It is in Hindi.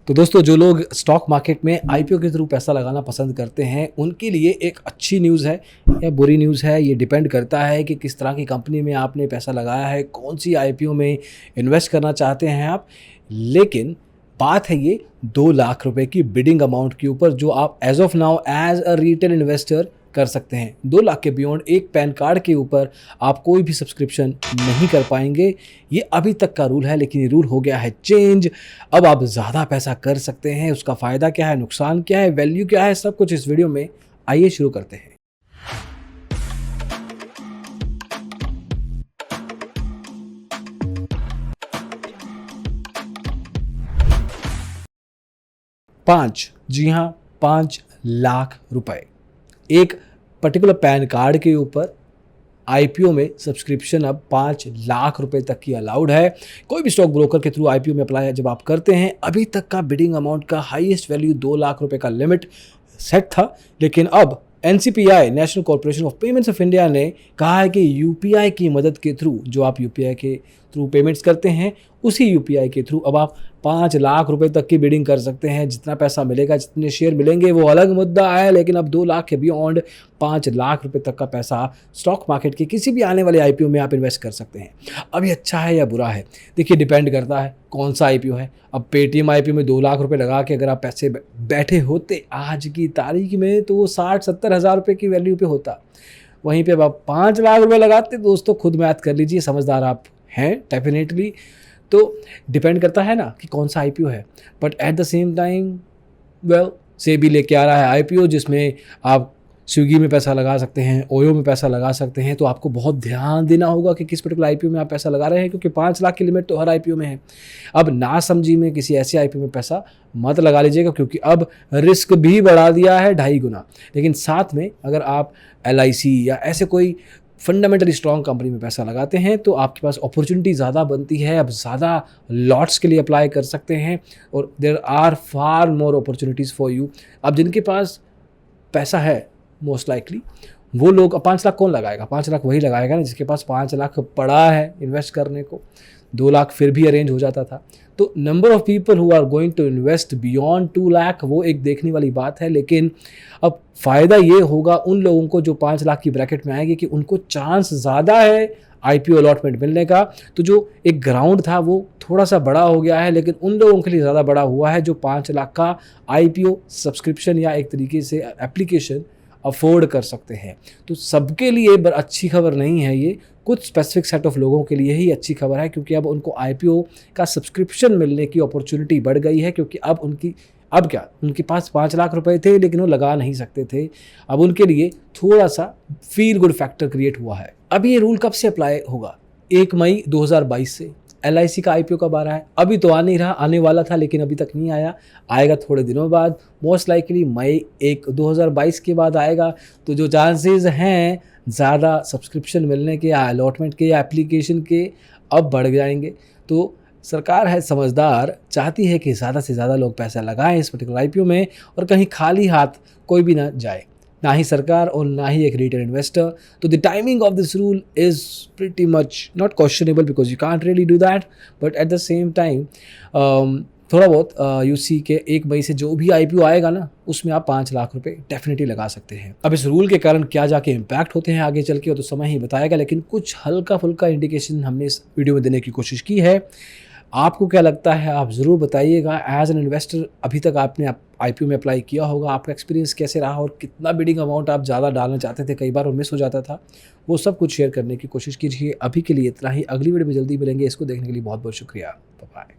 तो दोस्तों, जो लोग स्टॉक मार्केट में आईपीओ के थ्रू पैसा लगाना पसंद करते हैं उनके लिए एक अच्छी न्यूज़ है या बुरी न्यूज़ है, ये डिपेंड करता है कि किस तरह की कंपनी में आपने पैसा लगाया है, कौन सी आईपीओ में इन्वेस्ट करना चाहते हैं आप। लेकिन बात है ये 2 लाख रुपए की बिडिंग अमाउंट के ऊपर, जो आप as of now as a retail investor कर सकते हैं। 2 लाख के बियॉन्ड एक पैन कार्ड के ऊपर आप कोई भी सब्सक्रिप्शन नहीं कर पाएंगे। ये अभी तक का रूल है, लेकिन ये रूल हो गया है चेंज। अब आप ज़्यादा पैसा कर सकते हैं। उसका फ़ायदा क्या है, नुकसान क्या है, वैल्यू क्या है, सब कुछ इस वीडियो में। आइए शुरू करते हैं। पाँच, जी हाँ, 5 लाख रुपए एक पर्टिकुलर पैन कार्ड के ऊपर आईपीओ में सब्सक्रिप्शन अब 5 लाख रुपए तक की अलाउड है। कोई भी स्टॉक ब्रोकर के थ्रू आईपीओ में अप्लाई जब आप करते हैं, अभी तक का बिडिंग अमाउंट का हाईएस्ट वैल्यू 2 लाख रुपए का लिमिट सेट था। लेकिन अब NCPI, national corporation of payments of India ने कहा है कि यूपीआई की मदद के थ्रू, जो आप यूपीआई के थ्रू पेमेंट्स करते हैं, उसी यूपीआई के थ्रू अब आप 5 लाख रुपए तक की बिडिंग कर सकते हैं। जितना पैसा मिलेगा, जितने शेयर मिलेंगे वो अलग मुद्दा है, लेकिन अब 2 लाख के बियॉन्ड 5 लाख रुपए तक का पैसा स्टॉक मार्केट के किसी भी आने वाले आईपीओ में आप इन्वेस्ट कर सकते हैं। अब ये अच्छा है या बुरा है, देखिए डिपेंड करता है कौन सा आईपीओ है। अब पेटीएम आईपीओ में 2 लाख रुपए लगा के अगर आप पैसे बैठे होते आज की तारीख में, तो वो 60-70 हज़ार रुपये की वैल्यू पे होता। वहीं पे अब आप 5 लाख रुपए लगाते, दोस्तों खुद मैथ कर लीजिए, समझदार आप हैं डेफिनेटली। तो डिपेंड करता है ना कि कौन सा आईपीओ है। But at the same time well, SEBI लेके आ रहा है आईपीओ जिसमें आप स्विगी में पैसा लगा सकते हैं, ओयो में पैसा लगा सकते हैं। तो आपको बहुत ध्यान देना होगा कि किस पर्टिकुलर आईपीओ में आप पैसा लगा रहे हैं, क्योंकि 5 लाख की लिमिट तो हर आईपीओ में है। अब ना समझी में किसी ऐसे आईपीओ में पैसा मत लगा लीजिएगा, क्योंकि अब रिस्क भी बढ़ा दिया है 2.5 गुना। लेकिन साथ में अगर आप एलआईसी या ऐसे कोई फंडामेंटली स्ट्रॉन्ग कंपनी में पैसा लगाते हैं, तो आपके पास अपॉर्चुनिटी ज़्यादा बनती है। अब ज़्यादा लॉट्स के लिए अप्लाई कर सकते हैं और there are far more opportunities for you. अब जिनके पास पैसा है, मोस्ट लाइकली वो लोग, अब 5 लाख कौन लगाएगा? 5 लाख वही लगाएगा ना जिसके पास 5 लाख पड़ा है इन्वेस्ट करने को। 2 लाख फिर भी अरेंज हो जाता था। तो number of people who are going to invest beyond 2 lakh, वो एक देखने वाली बात है। लेकिन अब फ़ायदा ये होगा उन लोगों को जो 5 लाख की ब्रैकेट में आएंगे कि उनको चांस ज़्यादा है आईपीओ अलॉटमेंट मिलने का। तो जो एक ग्राउंड था वो थोड़ा सा बड़ा हो गया है, लेकिन उन लोगों के लिए ज़्यादा बड़ा हुआ है जो 5 लाख का आईपीओ सब्सक्रिप्शन या एक तरीके से एप्लीकेशन अफोर्ड कर सकते हैं। तो सबके लिए अच्छी खबर नहीं है ये, कुछ स्पेसिफिक सेट ऑफ लोगों के लिए ही अच्छी खबर है, क्योंकि अब उनको आईपीओ का सब्सक्रिप्शन मिलने की अपॉर्चुनिटी बढ़ गई है। क्योंकि अब उनके पास 5 लाख रुपए थे लेकिन वो लगा नहीं सकते थे। अब उनके लिए थोड़ा सा फील गुड फैक्टर क्रिएट हुआ है। अब ये रूल कब से अप्लाई होगा? 1 मई 2022 से। एलआईसी का आईपीओ कब आ रहा है? अभी तो आ नहीं रहा, आने वाला था लेकिन अभी तक नहीं आया। आएगा थोड़े दिनों बाद, मोस्ट लाइकली मई 1 2022 के बाद आएगा। तो जो चांसेस हैं ज़्यादा सब्सक्रिप्शन मिलने के या अलॉटमेंट के या एप्लीकेशन के, अब बढ़ जाएंगे। तो सरकार है समझदार, चाहती है कि ज़्यादा से ज़्यादा लोग पैसा लगाएं इस पर्टिकुलर आईपीओ में और कहीं खाली हाथ कोई भी ना जाए, ना ही सरकार और ना ही एक रिटेल इन्वेस्टर। तो the timing of this rule is pretty much not questionable, because you can't really do that. But at the same time थोड़ा बहुत यूसी के 1 मई से जो भी आईपीओ आएगा ना, उसमें आप 5 लाख रुपए डेफिनेटली लगा सकते हैं। अब इस रूल के कारण क्या जाके इम्पैक्ट होते हैं आगे चल के, वो तो समय ही बताएगा। लेकिन कुछ हल्का फुल्का इंडिकेशन हमने इस वीडियो में देने की कोशिश की है। आपको क्या लगता है, आप ज़रूर बताइएगा। एज एन इन्वेस्टर अभी तक आपने आईपीओ में अप्लाई किया होगा, आपका एक्सपीरियंस कैसे रहा और कितना बिडिंग अमाउंट आप ज़्यादा डालना चाहते थे, कई बार वो मिस हो जाता था, वो सब कुछ शेयर करने की कोशिश कीजिए। अभी के लिए इतना ही, अगली वीडियो में जल्दी मिलेंगे। इसको देखने के लिए बहुत बहुत शुक्रिया। बाय।